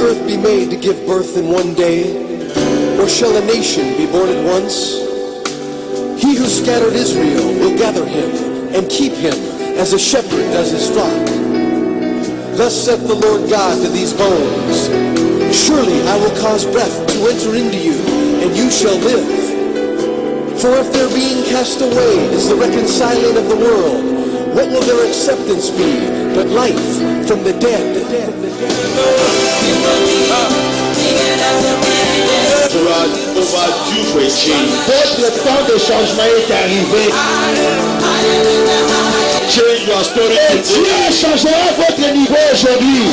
earth be made to give birth in one day? Or shall a nation be born at once? He who scattered Israel will gather him and keep him as a shepherd does his flock. Thus saith the Lord God to these bones, surely I will cause breath to enter into you, and you shall live. For if their being cast away is the reconciling of the world, what will their acceptance be but life from the dead? Votre temps de changement est arrivé. Change your story. Et Dieu changera votre niveau aujourd'hui.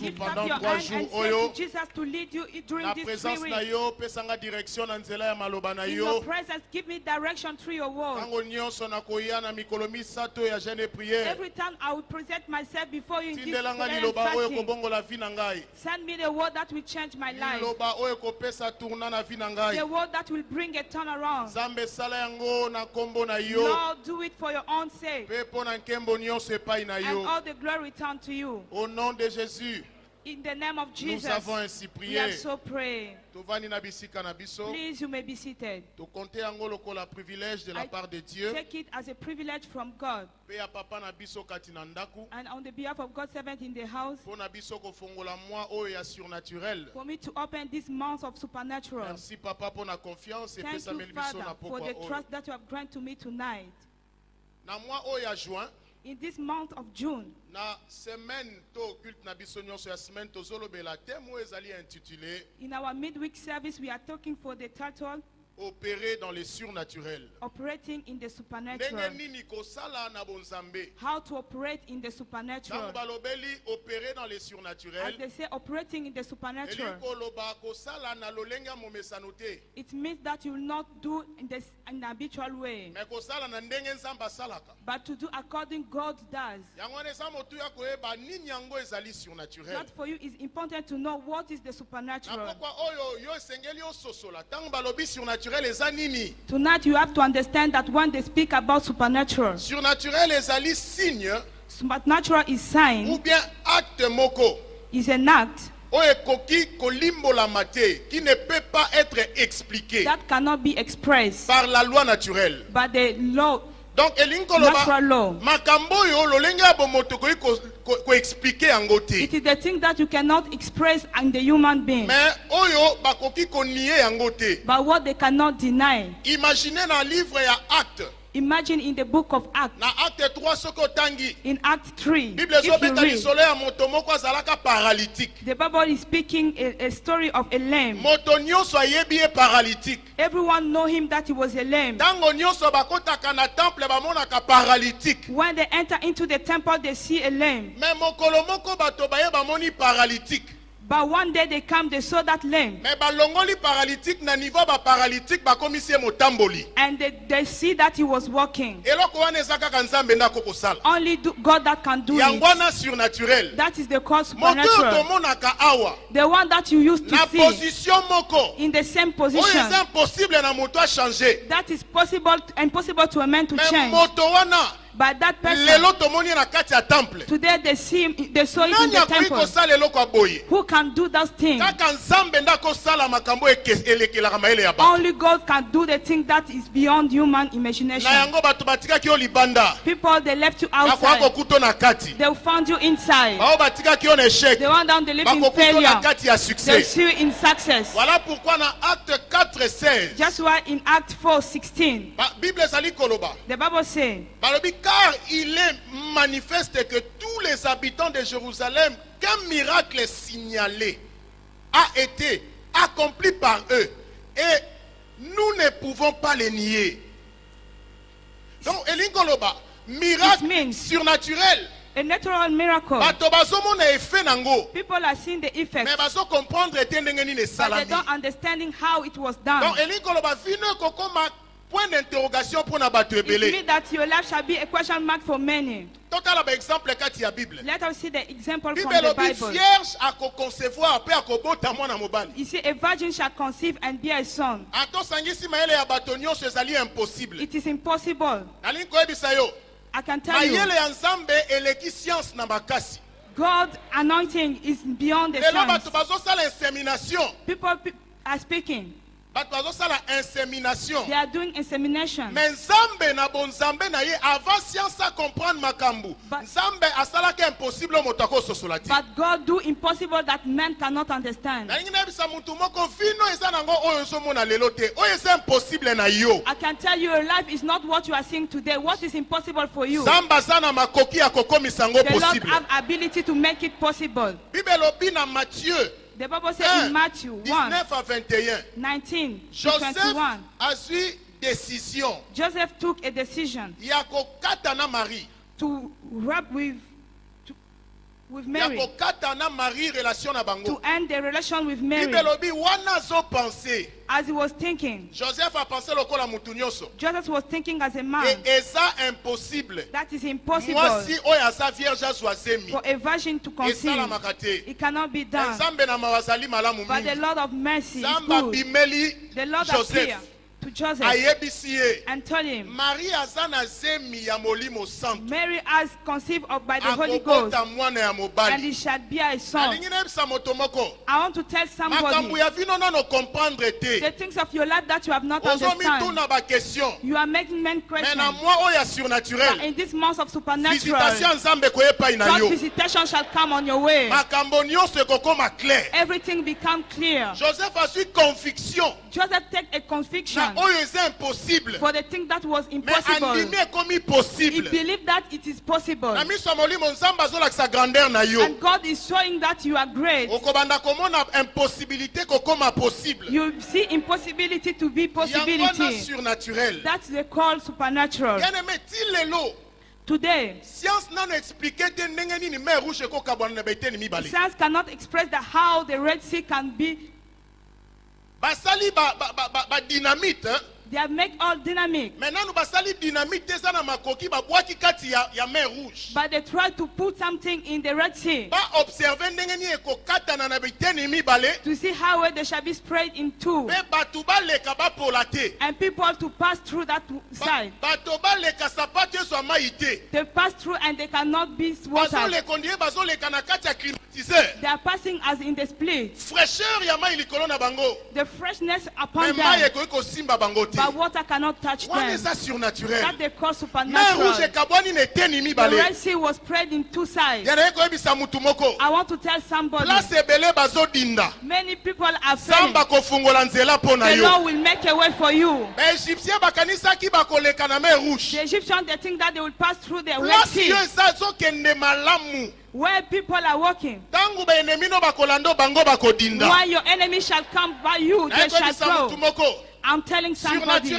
Lift up your hand and say to Jesus to lead you during this 3 weeks. In your presence, give me direction through your word. Every time I will present myself before you in this prayer and fasting, send me the word that will change my life. The word that will bring a turnaround. Lord, do it for your own sake. And all the glory return to you. Au nom de Jésus, in the name of Jesus, nous avons ainsi prié. We have so prayed. Please, you may be seated. I take it as a privilege from God. And on the behalf of God's servant in the house, for me to open this month of supernatural. Merci, Papa, pour la confiance et thank you, Father, for the trust that you have granted to me tonight. In this month of June, in our midweek service, we are talking for the title opérer dans les surnaturels. Operating in the supernatural. How to operate in the supernatural. Opérer dans les surnaturels. As they say, operating in the supernatural. It means that you will not do in the habitual way, but to do according God does. That for you is important to know what is the supernatural. Tonight you have to understand that when they speak about supernatural, supernatural is sign, ou bien acte moko, is an act qui ne peut pas être expliqué that cannot be expressed par la loi naturelle. By the law. Donc natural law. It is the thing that you cannot express in the human being. But what they cannot deny. Imaginez dans le livre ya Acte. Imagine in the book of Acts. In Act 3, if you read, the Bible is speaking a story of a lame. Everyone know him that he was a lame. When they enter into the temple, they see a lame. But one day they come, they saw that lame. And they see that he was walking. Only God that can do it. That is the cause supernatural. The one that you used to see in the same position. That is impossible to a man to change. But that person, today they saw it in the temple. Who can do those things? Only God can do the thing that is beyond human imagination. People, they left you outside. They found you inside. They went down, they lived in failure. They see you in success. Just why in Act 4:16, the Bible says, car il est manifeste que tous les habitants de Jérusalem, qu'un miracle signalé a été accompli par eux et nous ne pouvons pas les nier. Donc, Elingoloba, miracle surnaturel A natural miracle. People are seeing the effect. But they don't understanding how it was done. Point d'interrogation pour na bato ebele. It means that your life shall be a question mark for many. Total exemple kati ya Bible. Let us see the example from the Bible. Vierge a concevoir pe akobota mwana mobali. You see, a virgin shall conceive and bear a son. Ato sangisi maele ya bato nyonso ezali impossible. It is impossible. Nali koyebisa yo. I can tell you. Mayele ya Nzambe eleki science na makasi. God's anointing is beyond the science. Bato bazosala insémination. People are speaking. They are doing insemination. Mais Nzambe na bonzambe na ye avant science a comprendre makambu. Nzambe asala ke impossible moto akososola ti. But God do impossible that man cannot understand. Na ngina bisa muntu moko vino eza nango oyo somona lelo te. Oyo eza impossible na yo. I can tell you your life is not what you are seeing today. What is impossible for you? Zamba sana makoki akokomisa ngo possible. The Lord have ability to make it possible. Bible obi na Matthieu. The Bible says in Matthew 1, 19 to 21. A eu décision. Joseph took a decision to rub with Mary. To end the relation with Mary. As he was thinking, Joseph was thinking as a man. That is impossible for a virgin to conceive. It cannot be done. But the Lord of mercy is good. The Lord appeared to Joseph and told him, Mary has conceived of by the Holy Ghost, and he shall bear a son. I want to tell somebody the things of your life that you have not understood. You are making men question. But in this month of supernatural, God's visitation shall come on your way. Everything become clear. Joseph a eu conviction. Joseph take a conviction for the thing that was impossible. He believed that it is possible. And God is showing that you are great. You see impossibility to be possibility. That's the call supernatural. Today, science cannot express how the Red Sea can be. Basali dynamite. They have made all dynamic. Maintenant basali dynamite eza na makoki ba bwaki kati ya mer rouge. But they try to put something in the Red Sea. Ba observer ndenge ni ekokata na biteni mibale. To see how they shall be spread in two. Be batu ba leka ba polate. And people to pass through that side. Batu ba leka sapato so maite. They pass through and they cannot be watered. Bazo le kondie bazo leka na kati ya climatiseur. They are passing as in the split. Fraîcheur ya mai likolo na bango. The freshness upon them. Mai eko simba bango te. But water cannot touch them. That they call supernatural. The Red Sea was spread in two sides. I want to tell somebody. Many people are saying the Lord will make a way for you. The Egyptians, they think that they will pass through the Red Sea. Where people are walking. While your enemy shall come by you, they shall go. I'm telling somebody.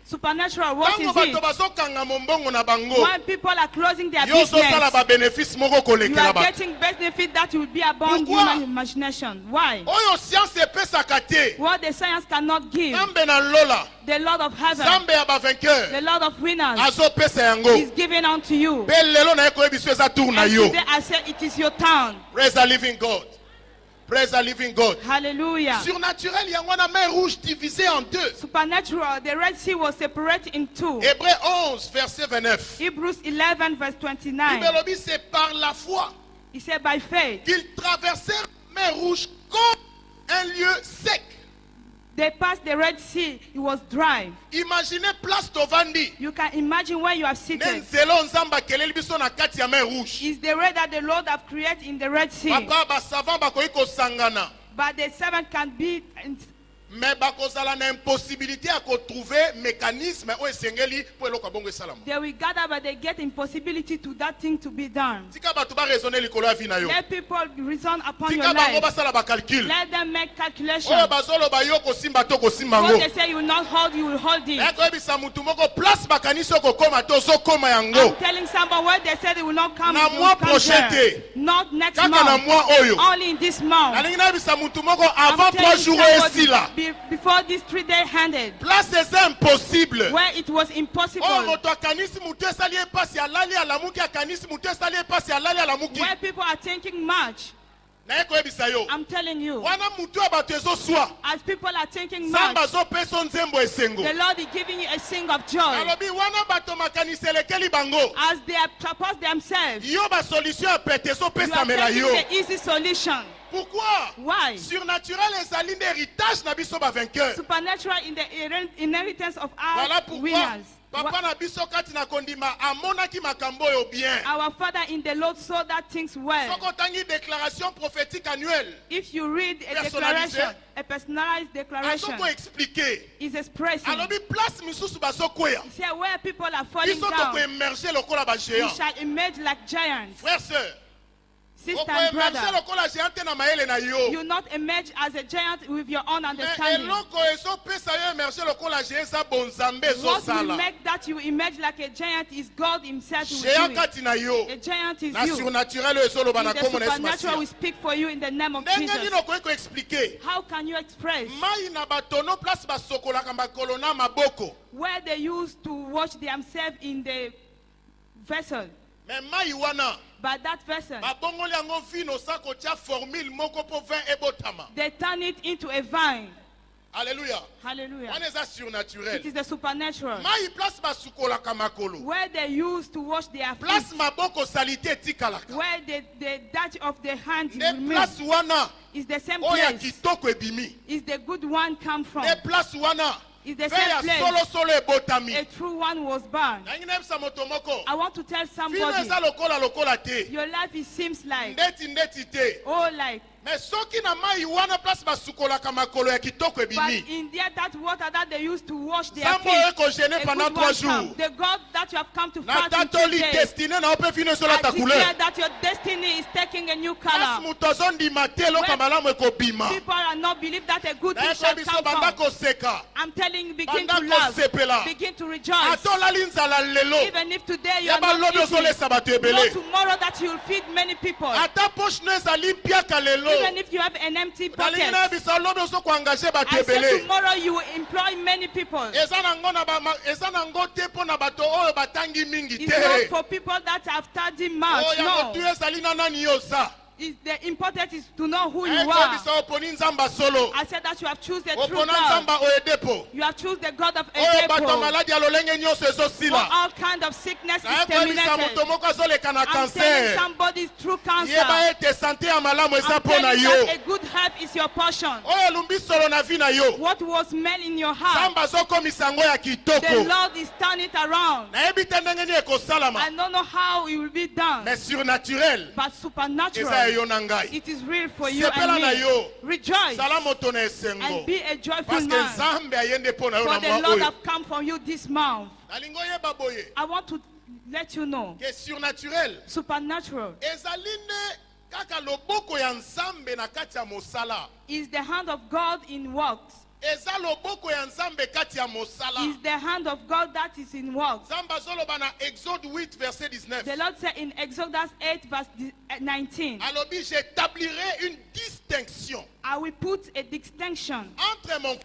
Supernatural, what is it? When people are closing their business, you are getting benefit that will be above human imagination. Why? What the science cannot give, the Lord of heaven, the Lord of winners, is giving unto you. And today I say it is your turn. Praise the living God. Praise the living God. Hallelujah. Surnaturel, il y a une mer rouge divisée en deux. Supernatural, the Red Sea was separated in two. Hébreux 11, verset 29. Hebrews 11, verse 29. C'est par la foi. He said by faith. Qu'ils traversèrent la mer rouge comme un lieu sec. They passed the Red Sea, it was dry. Imaginez place tovandi. You can imagine where you are seated. Is the way that the Lord have created in the Red Sea. But the servant can be Mais bakozala na impossibilité à trouver mécanisme ou esengeli pour eloko bongo esalama. They will gather, but they get impossibility to that thing to be done. Tika bato ba raisonner likolo ya vie na yo. Let people reason upon your Tika bango life. basala ba calcul. Let them make calculations. Oyo bazolo ba yo kosimba to kosimba ngo. What they say you will not hold, you will hold it. Eko ebisa mutu moko place bakanisi oko koma to zo koma yango. I'm telling someone where they said they will not come. Na mois prochain te. Not next Kaka month. na mois oyo. Only in this month. Na ninga ebisa mutu moko avant 3 jours esila. Before this 3-day handed. Place c'est impossible. Where it was impossible. Oh moto akanisi mutu esali epasi alali alamuki akanisi mutu esali epasi alali alamuki. Where people are thinking much. Na eko ebisa yo. I'm telling you. Wana mutu abato ezo swa. As people are thinking much. Samba zo peso nzembo esengo. The Lord is giving you a sing of joy. Alobi wana bato makanisi elekeli bango. As they are proposed themselves. Yo ba solution apete so You pesa are mela taking yo. the easy solution. Pourquoi? Why? Surnaturel ezali héritage na biso ba vainqueur. Supernatural in the inheritance of our Voilà pourquoi winners. papa na biso kati na kondima amonaki makambo yo bien. Our Father in the Lord saw that things well. Soko tangi déclaration prophétique annuelle. If you read a declaration, a personalized declaration, Asoko expliquer. is expressing. Alobi place misusu bazokwea. He said where people are falling Biso down, toko emerger lokola ba we géant. shall emerge like giants. Frère sœur. Sister Oko and emerger brother, lokola géant na maele na yo. you not emerge as a giant with your own Mais understanding. eloko ezo pesa yo emerger lokola géant sa bonzambe ezo What will sala. make that you emerge like a giant is God himself who will Géant do it. kati na yo. A giant is Na you. surnaturel ezo loba na The komo na supernatural will Yesu. speak for you in the name of Ndenge Jesus. nini okoki koexplike? How can you express Mai na batono place basokolaka makolo na maboko. where they used to wash themselves in the vessel? Mais mai wana But that vessel, babongoli yango vino sa kotia formule moko po vin ebotama. they turn it into a vine. Alléluia. Hallelujah. Wana eza surnaturel. It is the supernatural. Mai place basukolaka makolo. Where they used to wash their Place feet, maboko salite tikalaka. where the touch of the hand Ne remains, place wana is the same oya place. kitoko ebimi. Is the good one come from? Ne place wana Is the vin ya same solo place solo ebotami. a true one was burned? Nangi nebisa moto moko. I want to tell Vino somebody, eza lokola te. your life it seems like, Ndeti te. oh, like, Mais soki na mai wana place basukolaka makolo ya kitoko but ebimi. in there that water that they used to wash their Sambo feet, eko gêné a pendant good 3 one jours. come. The God that you have come to Na fast in 3 tatoli days, destiné na ope vino ezola I ta declare couleur. that your destiny is taking a new Kasi color. mutu azondima te eloko When malamu ekobima. People are not believe that a good thing Nayebi shall biso come banda from. koseka. I'm telling you, begin Banda to laugh, kosepela. begin to rejoice. Ata olali nzala lelo. Even if today you Ya are not balobi eating, ozolesa bato know ebele. tomorrow that you will feed many people. Ata poche no ezali mpiaka lelo. Even if you have an empty Nalingi pocket, na biso olobi ozokoengage bato I say ebele. tomorrow you will employ many people. Eza nango te mpo na bato oyo batangi mingi It's not te. for people that have studied much. Oyo No. motu ezali na nani yo sa. The important is to know who you Eko are. bisa oponi nzamba solo. I said that you have chosen the true Opona God. nzamba oyedepo. You have chosen the God of Oyo bato April. maladi ya lolenge nyonso For ezosila. all kind of sickness is Nayekolisa terminated. moto moko azoleka na I'm telling cancer. somebody's true cancer. Yeba ete sante ya malamu eza I'm mpo na telling yo. that a good health is your portion. Oyo elumbi solo na vi na yo. What was meant in your heart, Samba azokomisa yango ya the kitoko. Lord is turning it around. Nayebi te ndenge nini I ekosalama. don't know how it will be done, Mais surnaturel but eza supernatural, yo na ngai. it is real for you Sepela and na me. yo. Rejoice Sala moto na esengo. and be a joyful Parce que man, Nzambe ayende mpo na yo for na the mwa Lord oyo. have come for you this month. Nalingi oyeba boye. I want to let you know, Que surnaturel supernatural ezali ne kaka loboko ya Nzambe na kati ya mosala. is the hand of God in works. Eza loboko ya Nzambe kati ya mosala. Is the hand of God that is in works. Nzambe azoloba na Exode 8 verset 19. The Lord said in Exodus 8 verse 19, Alobi, j'établirai une distinction I will put a distinction entre mon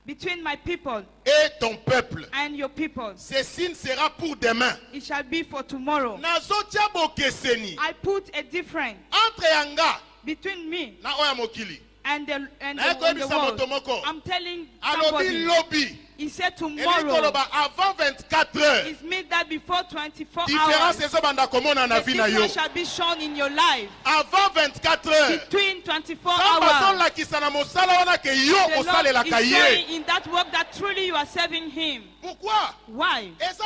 between my people et ton peuple. and your people. Ce signe sera pour demain. It shall be for tomorrow. Nazotia bokeseni I put a difference entre yanga between me na oya mokili. and the Nayekoyebisa moto world. moko. I'm telling Alobi somebody, lobi. He said tomorrow. Avant 24 heures. It means that before 24 Différence hours. The difference shall be shown in your life. Avant 24 heures. Between 24 hours. The Lord is showing in that work that truly you are serving Him. Pourquoi? Why? It's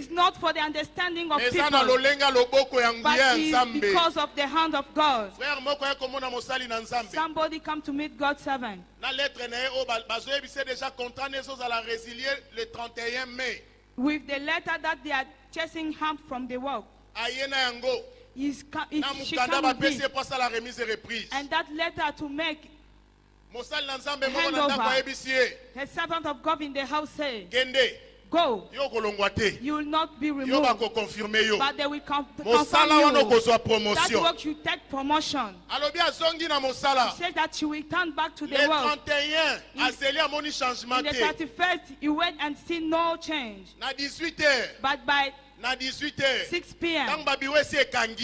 not for the understanding of people, but it's because of the hand of God. Somebody come to meet God's servant. With the letter that they are chasing him from the work. She come with it. And that letter to make handover. The servant of God in the house say, go. You will not be removed, but they will confirm you. That work should take promotion. He said that she will turn back to the work. In the 31st, you wait and see no change. But by 6 p.m.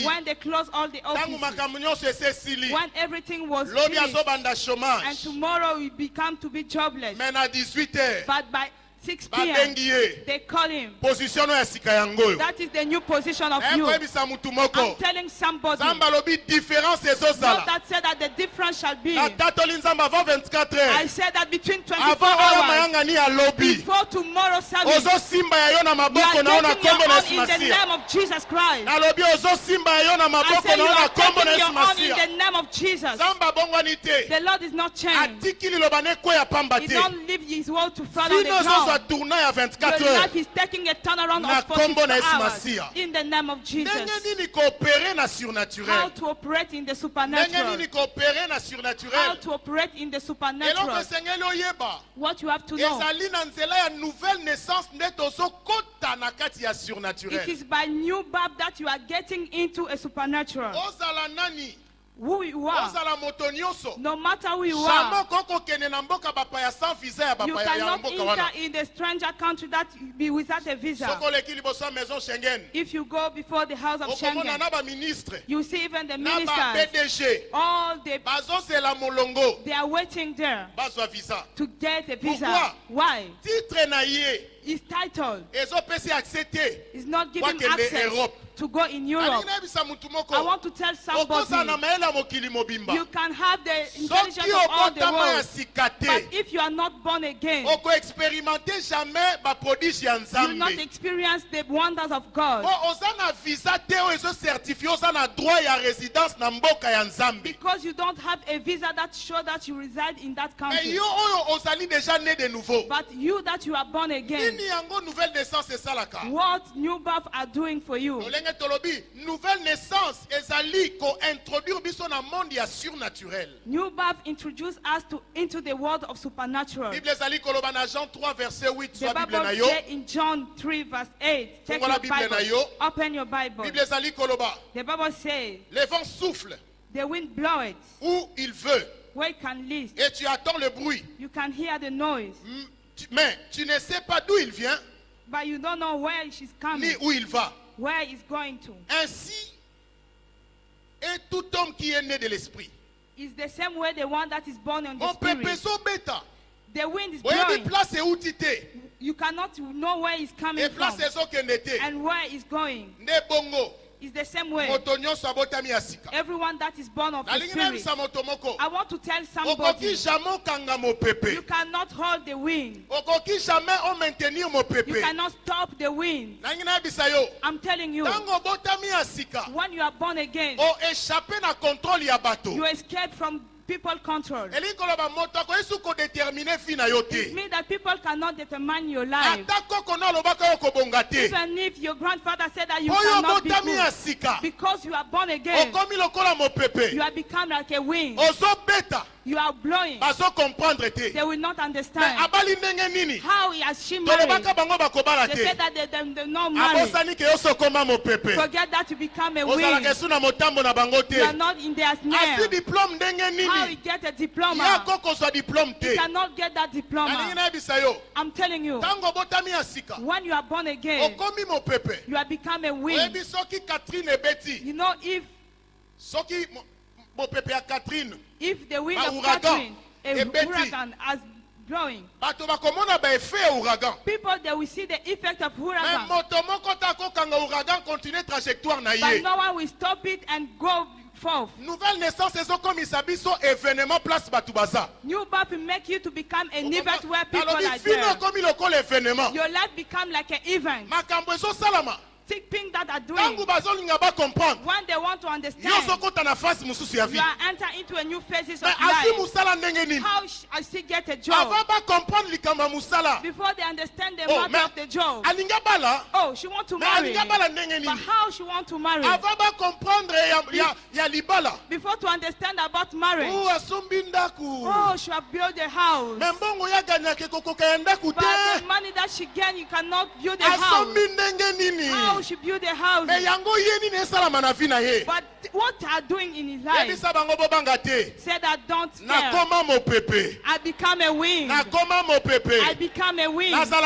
when they close all the offices, when everything was finished, and tomorrow we become to be jobless. But by 6 p.m. they call him. That is the new position of you. I'm telling somebody. God that said that the difference shall be. I said that between 24 hours before tomorrow service, you are taking your own in the name of Jesus Christ. I said you are taking your own in the name of Jesus. The Lord is not changed. He don't leave His word to fall on the ground. Your life is taking a turnaround of 44 hours in the name of Jesus. How to operate in the supernatural. How to operate in the supernatural. What you have to know. It is by new birth that you are getting into a supernatural. Who you are, no matter who you are, you cannot enter in the stranger country that be without a visa. If you go before the house of Schengen, you see even the ministers, all they are waiting there to get a visa. Why? His title is not giving access to go in Europe. I want to tell somebody, you can have the intelligence of all the world, but if you are not born again, you will not experience the wonders of God. Because you don't have a visa that shows that you reside in that country. But you that you are born again, what new birth are doing for you? Nouvelle naissance ezali ko introduire biso na monde ya surnaturel. New birth introduce us into the world of supernatural. Bible ezali koloba na Jean 3 verset 8 the Bible says in John 3 verse 8. Take your Bible. Open your Bible. Bible ezali koloba. The Bible says le vent souffle. The wind blows it. Où il veut. Where it can list. Et tu attends le bruit. You can hear the noise. Mais tu ne sais pas d'où il vient. But you don't know where she's coming. Ni où il va. Where he's going to. Ainsi est tout homme qui est né de l'esprit. It's the same way the one that is born on the spirit. The wind is blowing. You cannot know where it's coming from and where it's going. It's the same way. Everyone that is born of the spirit. I want to tell somebody, you cannot hold the wind. You cannot stop the wind. I'm telling you, when you are born again, you escape from people control. It means that people cannot determine your life. Even if your grandfather said that you cannot be good, because you are born again, you have become like a wind. You are blowing. They will not understand how he has she married. They said that they not married. Forget that to become a wind. You are not in their snare. How you get a diploma? You cannot get that diploma. I'm telling you, when you are born again, you have become a wind. You know, if the wind of Catherine, a hurricane, has blowing. People, they will see the effect of huracan. But no one will stop it and go forth. Nouvelle naissance, c'est comme isabiso événement place Batubaza. New birth will make you to become an event where people are there. Your life become like an event. Things that are doing when they want to understand, you are entering into a new phases of life. How I still get a job before they understand the matter of the job. Oh, she want to marry, but how she want to marry before to understand about marriage. Oh, she have built a house, but the money that she get, you cannot build a house. How she build a house, but what they are doing in his life, said that don't stare. I become a wing. I become a wing. I'm no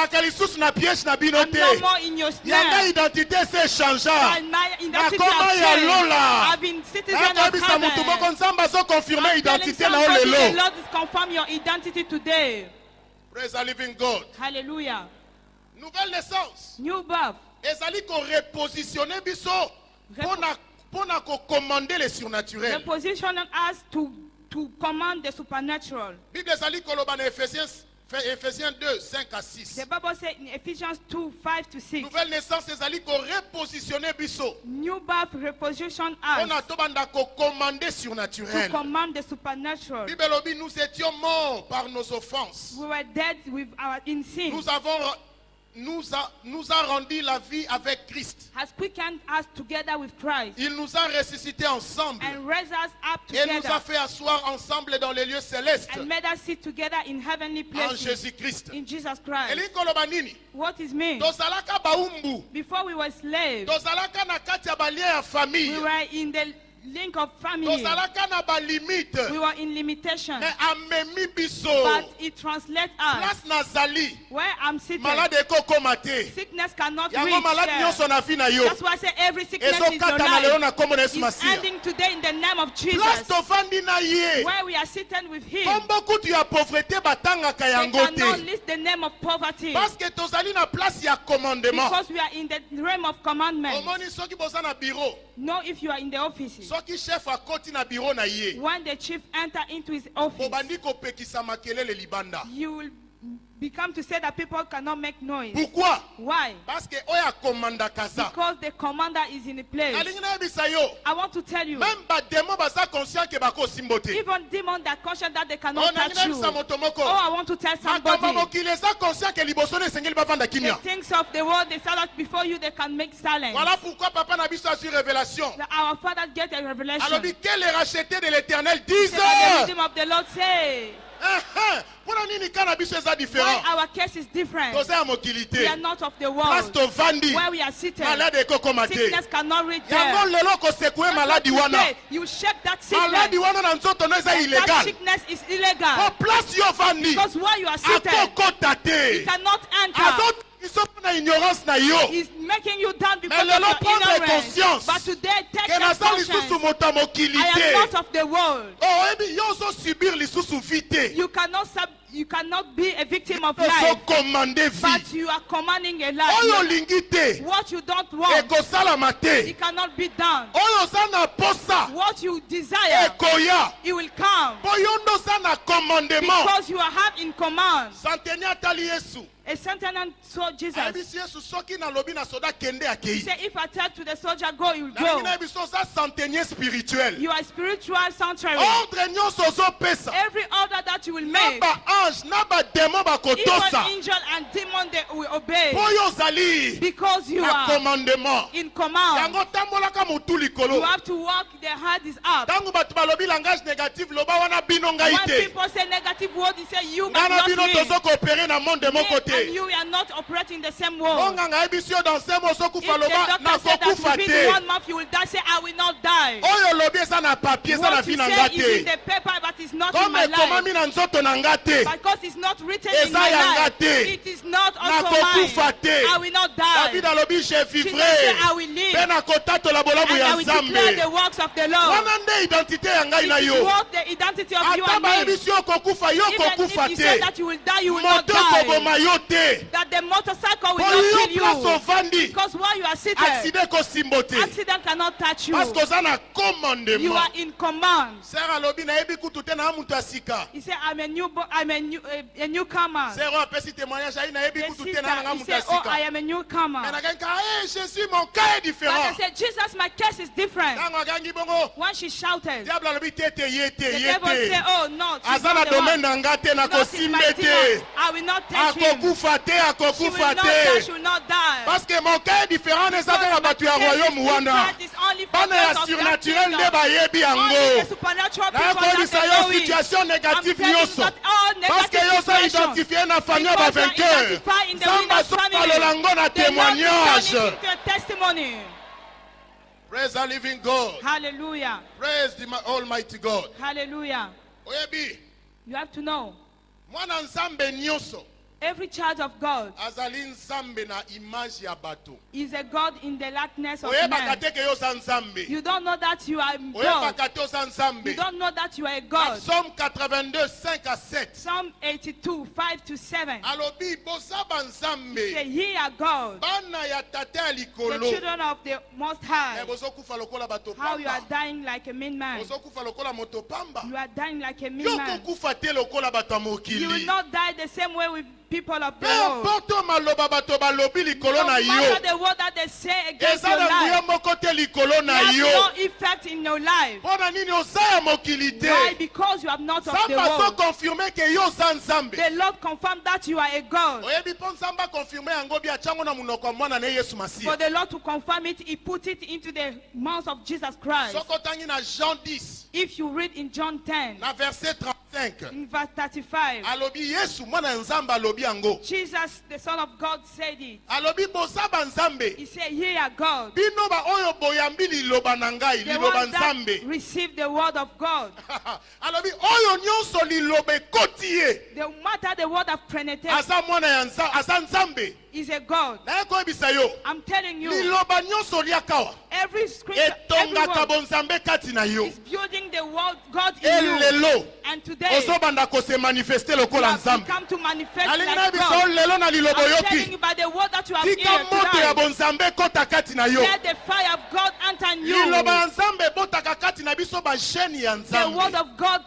more in your snare. My identity has changed. I've been citizen of heaven. I'm telling somebody, the Lord is confirm your identity today. Praise the living God. Hallelujah. Nouvelle naissance. New birth. Ezali ko repositionner biso pona ko commander le surnaturel. Reposition us to command the supernatural. Bible ezali koloba na Ephésiens 2, 5 à 6. The Bible says in Ephesians 2, 5 to 6. Nouvelle naissance ezali ko repositionner biso. New birth reposition us. Pona to banda ko commander surnaturel. To command the supernatural. Bible obi nous étions morts par nos offenses. We were dead with our in sin. Nous a rendu la vie avec Christ. Has quickened us together with Christ. Il nous a ressuscités ensemble. And raised us up together. Et nous a fait asseoir ensemble dans les lieux célestes. And made us sit together in heavenly places. En Jésus-Christ. In Jesus Christ. What is mean? Before we were slaves. We were in the link of family. We were in limitation. But it translates us. Where I'm sitting, sickness cannot reach there. That's why I say every sickness is your life. It's ending today in the name of Jesus. Where we are sitting with Him, they cannot list the name of poverty. Because we are in the realm of commandment. Know if you are in the office. When the chief enter into his office, you will become to say that people cannot make noise. Why? Because the commander is in a place. I want to tell you, even demons that conscious that they cannot touch you. Oh, I want to tell somebody, the things of the world, they silence before you, they can make silence. Our Father get a revelation. The wisdom of the Lord say, why our case is different. We are not of the world. Where we are seated, sickness cannot reach there. You shake that sickness. That sickness is illegal. Because where you are seated, you cannot enter. He's making you down because of your ignorance. But today, take that conscience. I am not of the world. You cannot be a victim of life. But you are commanding a life. What you don't want, it cannot be done. What you desire, it will come. Because you are have in command. A sentinel saw Jesus. He said, if I tell to the soldier, go, you will go. You are spiritual sanctuary. Every order that you will make, even angel and demon, they will obey. Because you are in command. You have to walk, the heart is up. When people say negative word, they say you cannot me. And you are not operating the same world. If the doctor said that within 1 month you will die, say I will not die. olobi eza na papier eza na vie na nga te. Is in the paper, but it's not in my life. Ekomami na nzoto na nga te. Because it's not written in Eza my ya nga life. te. It is not also Nakokufa mine. te. I will not die. David alobi je Jesus vivrai. said, I will live. Pe nakotatola bolamu And ya I will declare the Nzambe. works of the Lord. Wana nde identité ya ngai na It is yo. what the identity of you Ata and me. bayebi si okokufa yo Even kokufa if you say te. that you will die, you will not Moto die. koboma yo te. That the motorcycle will Po not yo kill place you. ovandi. Because while you are seated, Accident kosimbo te. accident cannot touch you. Parce que oza na You commandement. are in command. Sera alobi nayebi kutu te na mutu asika. He said, I'm a newcomer. Sera apesi témoignage ayi nayebi The kutu sister, te na nga he mutu said, oh, I asika. am a newcomer. Mais nakangi ka Jésus mon cas est But I différent. said, Jesus, my case is different. Tango akangi bongo. When she shouted, Diable alobi te te ye te the ye devil said, te. oh, no, she's Aza na not the domaine one. na nga te na Not in my kosimbe te. demon. I will not touch him. Akokufa te She will akokufa not die. te. She will not die. Parce que mon cas est différent neza te na bato ya royaume wana. Bana ya surnaturel nde bayebi yango. nakoyebisa yo situation négative nyonso parce que yo oza identifie na famille ya bavainqueur. Nzambe azokalola ngo na témoignage. Praise the living God. Hallelujah. Praise the Almighty God. Hallelujah. Oyebi, You have to know, mwana nzambe nyonso every child of God azali nzambe na image ya bato. is a God in the likeness of Oyebaka man. te ke yo oza nzambe. You don't know that you are God. Oyebaka te oza nzambe. You don't know that you are a God. Psaume 82, 5 à 7. Psalm 82, 5 to 7. Alobi boza ba Say, nzambe. ye are God, Bana ya tata ya the likolo. children of the Most High. Bozokufa lokola bato How you are pamba. dying like a mean man. Bozokufa lokola moto pamba. You are dying like a mean Yo man. kokufa te lokola bato ya You will mokili. not die the same way with people of the Peu world. importe maloba bato balobi likolo No na yo. matter the word that they say against Eza your na nguya life, moko te likolo na it has yo. no effect in your life. Mpona nini oza ya mokili Why? te? Because you are not of the Nzambe azo world. confirme ke yo oza nzambe. The Lord confirmed that you are a God. Oyebi mpo Nzambe akonfirme yango bi achango na munoko ya mwana na ye Yesu For Masiya. the Lord to confirm it, He put it into the mouth of Jesus Christ. Soko tangi na Jean 10 If you read in John 10, na verset 35. in verse 35, Alobi Yesu mwana ya Nzambe alobi yango. Jesus, the Son of God, said it. Alobi boza ba Nzambe. He said, ye are God. Bino ba oyo boyambi liloba na ngai, The liloba ones that Nzambe. receive the word of God. Alobi oyo nyonso liloba ekoti ye. No matter the word of penetration Aza mwana ya Nzambe, aza Nzambe. is a God. Na ye koyebisa yo. I'm telling you, Liloba nyonso liakawa. every scripture, every Etongaka word bonzambe kati na yo. is building the word God in you. Elelo. And today, Ozobanda kose manifeste you lokola have Nzambe. become to manifest Alingi na like biso God. lelo na lilobo I'm telling yoki. you by the word that you have Tika heard moto ya tonight. bonzambe kota kati na yo. Let the fire of God enter in you. Liloba ya Nzambe botaka kati na biso ba geni ya The word Nzambe. of God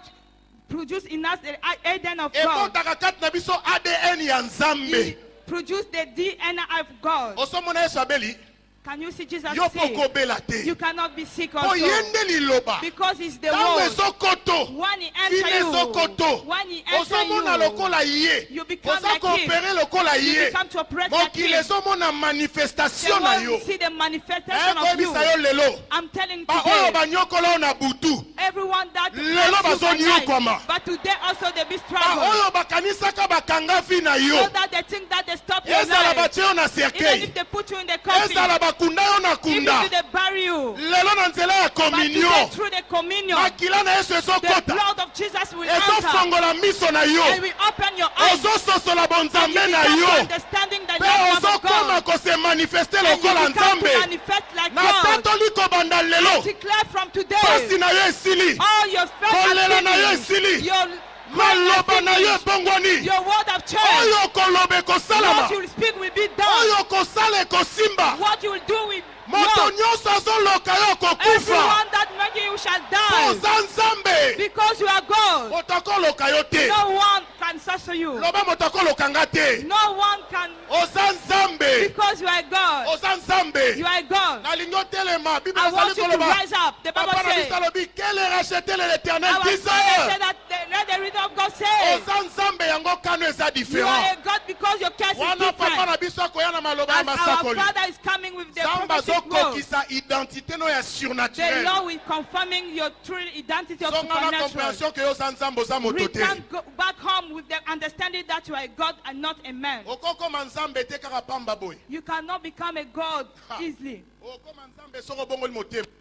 produced in us the Eden of God. Ebotaka kati na biso ADN ya He Nzambe. produced the DNA of God. Osomona Yesu abeli. Can you see Jesus Yo say? poko bela You te. cannot be sick Po also. yende liloba. Because it's the Tango word. ezokoto. When he Fine enters you, ezokoto. when he enters Ozomona you, lokola ye. you become Oza like him. koopere lokola You ye. become to operate like Mokili him. ezomona The manifestation na yo. world see the manifestation of you. Koyebisa yo lelo. I'm telling you Ba oyo today, banyokola na butu. everyone that Lelo loves you by bazonyokwama. night, but today also they be Ba struggling. oyo bakanisaka bakanga vi na yo. So that they think that they stop your Ezala life. batie yo na Even cercueil. if they put you in the coffin, Ezala bakunda yo na even kunda. if they bury you, Lelo na nzela ya but today communion. through the communion, Makila na Yesu the ezokota. blood of Jesus will enter Ezofongola miso na yo. and will open your eyes. Ozososola And you bonzambe na become to yo. understanding the Pe love of ozokoma God. kose manifeste And you lokola become to Nzambe. manifest like Na God. tatoli kobanda lelo. Declare from Pasi today, na yo esili. all your faith Kolela na yo and esili. your Maloba na yo finished. ebongwani. Your word of change, Oyo koloba ekosalama. what you will speak will be done. Oyo kosala ekosimba. What you will do will Moto work. nyonso azoloka yo kokufa. Everyone that making you shall die Oza Nzambe. because you are God. Moto akoloka yo te. No one can censor you. Loba moto akoloka nga te. No one can, Oza Nzambe. because you are God. Oza Nzambe. You are God. Nalingi otelema. Biblia I ezali want you to koloba. rise up. The Bible Papa na says, biso alobi quel est racheté l'Éternel our disait. Father said that let the reader of God say, Oza Nzambe yango kano eza you are différent. a God because your case is Wana papa different. na biso akoya na maloba ya As our masakoli. Father is coming with the Nzambe prophetic word, azokokisa identité no ya the surnaturel. Lord will confirming your true identity of Songa na supernatural. compréhension ke oza Nzambe oza moto te. Return back home with the understanding that you are a God and not a man. Okokoma Nzambe te kaka pamba boy. You cannot become a God easily.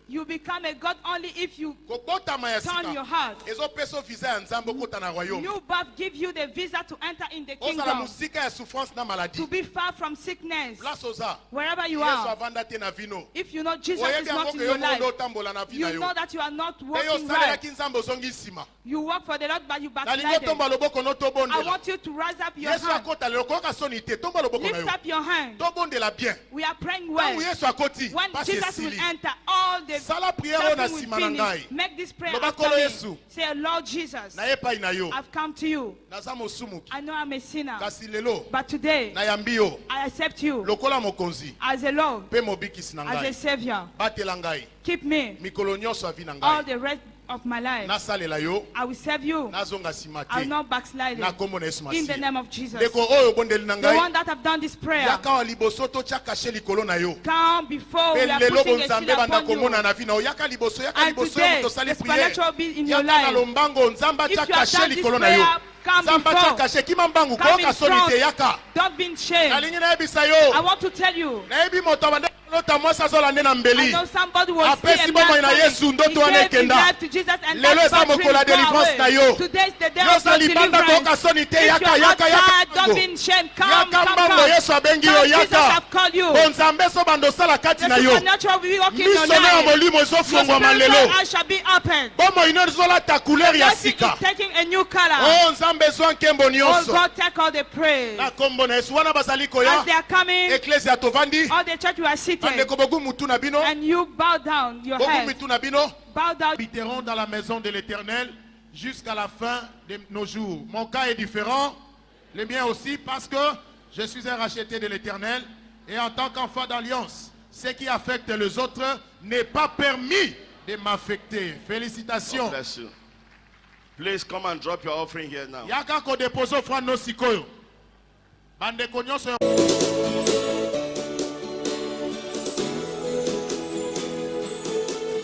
You become a God only if you turn your heart. New birth gives you the visa to enter in the kingdom. To be far from sickness. Wherever you are. If you know Jesus is not in your life, you know that you are not walking right. You work for the Lord, but you backslide. I want you to rise up your hand. Lift up your hand. We are praying well. When Jesus will enter, all the suffering will finish. Make this prayer after me. Say, Lord Jesus, I've come to you. I know I'm a sinner, but today I accept you as a Lord, as a Savior. Keep me all the rest of my life. I will serve you. I will not backslide. In the name of Jesus. The one that have done this prayer, come before we are putting a seal upon you. And today, the supernatural will be in your life. If you have done this prayer, come before. Come in front. Don't be ashamed. I want to tell you, I know somebody will see a man coming. He gave his life to Jesus and that battery will go away. Today is the day of your deliverance. If you're outside, don't be ashamed. Come. Jesus have called you. The supernatural will be working in your life. Your spiritual eyes shall be opened. Your blessing is taking a new color. Oh God, take all the praise. As they are coming, all the church will sit. And you bow down your head. Bow down. Habiterons dans la maison de l'Éternel jusqu'à la fin de nos jours. Mon cas est différent, le mien aussi, parce que je suis un racheté de l'Éternel et en tant qu'enfant d'alliance, ce qui affecte les autres n'est pas permis de m'affecter. Félicitations. God bless you. Please come and drop your offering here now. Yaka ko depose offrande no sikoyo. Bande konyoso.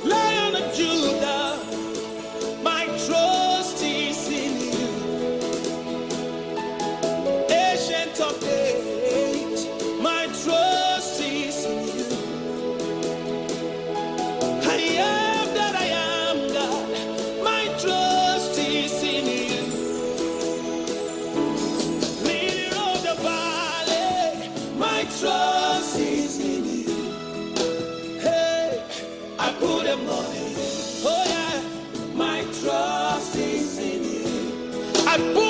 Lion of Judah, my trust is in you. Ancient of days, my trust is in you. I am that I am, God, my trust is in you. Leader of the valley, my trust is in you. Hey, I put them on it. Oh yeah, my trust is in you. I put